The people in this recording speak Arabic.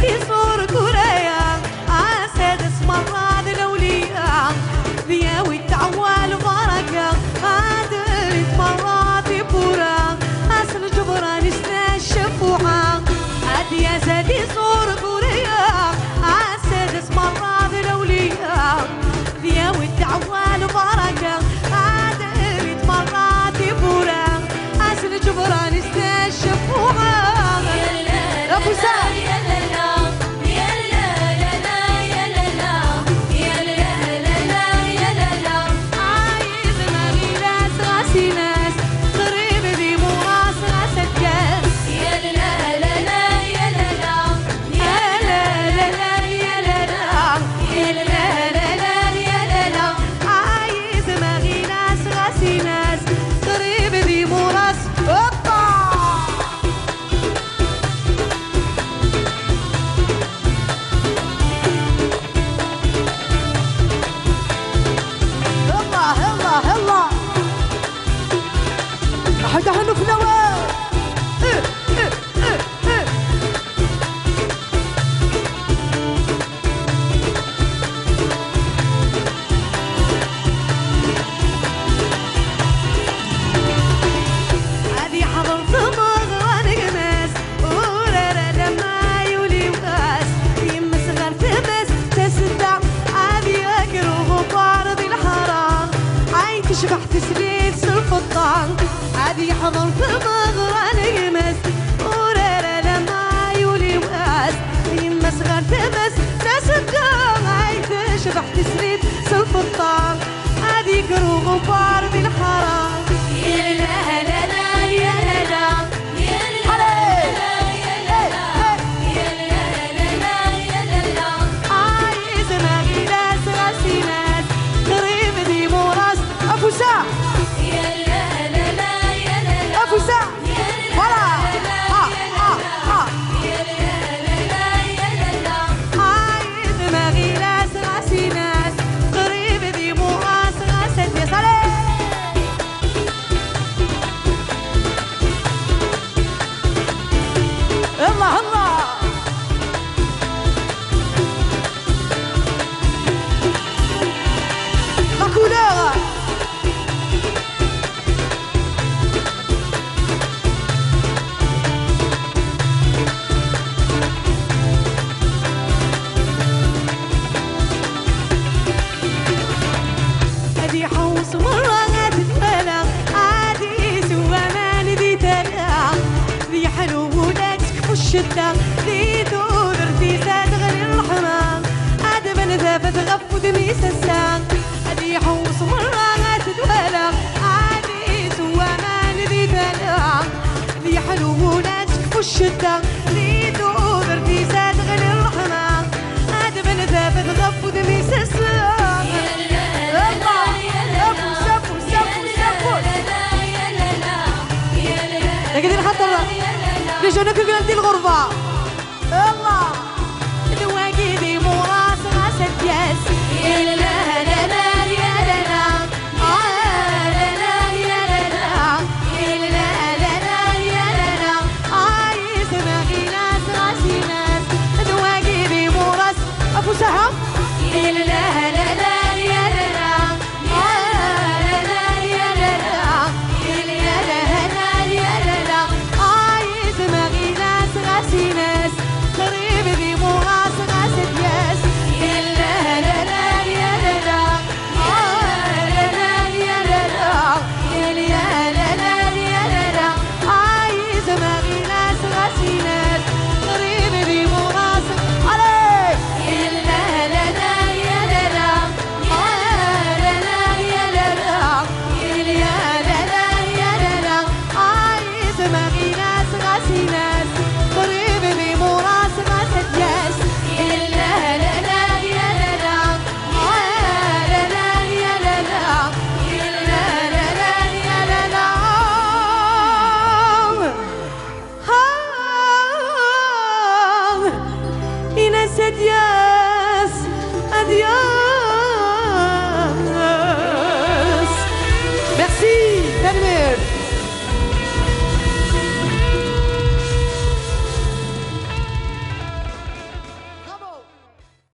زادي صور كوريا سادس مرات الأولياء ذياوي التعوال بركة عادلت مرات بورا أصل جبران سنا الشفوعة هادي يا زادي صور كوريا سادس مرات الأولياء ذياوي التعوال بركة عادلت مرات بورا أصل جبران سنا الشفوعة أبو سعد تهنوا في نواه هذه حضرت مغران قماس ورارا لما يولي وقاس يمس غير تمس تسدع هذه اكره بعرض الحرام عين تشبح تسليت سلف الطعم هذه حضرت مغران يمس ورارا لما يولي وقاس يمس غير تمس ناس الدم عين تشبح تسريد سلف الطعم هذه كروه بعرض الحرام يا لا لا لا يا لا لا يا لا لا يا لا لا عايز ماغي ناس راسي ناس قريب دي موراس ابو سعد أبو سعد ولا عايز دماغي ناس راسي ناس قريب ذي مو راس راسك يا صليح الله الله ماكولارا حوص مرة تتبلى عادي سوى ما ندي تلا ذي حلو ولادك والشدة ذي تودر في زاد غير الحمام عاد بنذا فتغف ودمي سسان ذي حوص مرة تتبلى عادي سوى ما ندي تلا ذي حلو ولادك والشدة ذي تودر في زاد غير الحمام عاد بنذا فتغف ودمي سسان قاعدين حتى ليش انا كل قلتي الغربة الله الواقدي مو راس راس الجاس يا لا لا لا يا لا لا لا لا يا لا لا يا لا لا يا لا لا عايز دماغي ناس راسي ناس الواقدي مو راس ابو سهم يا لا لا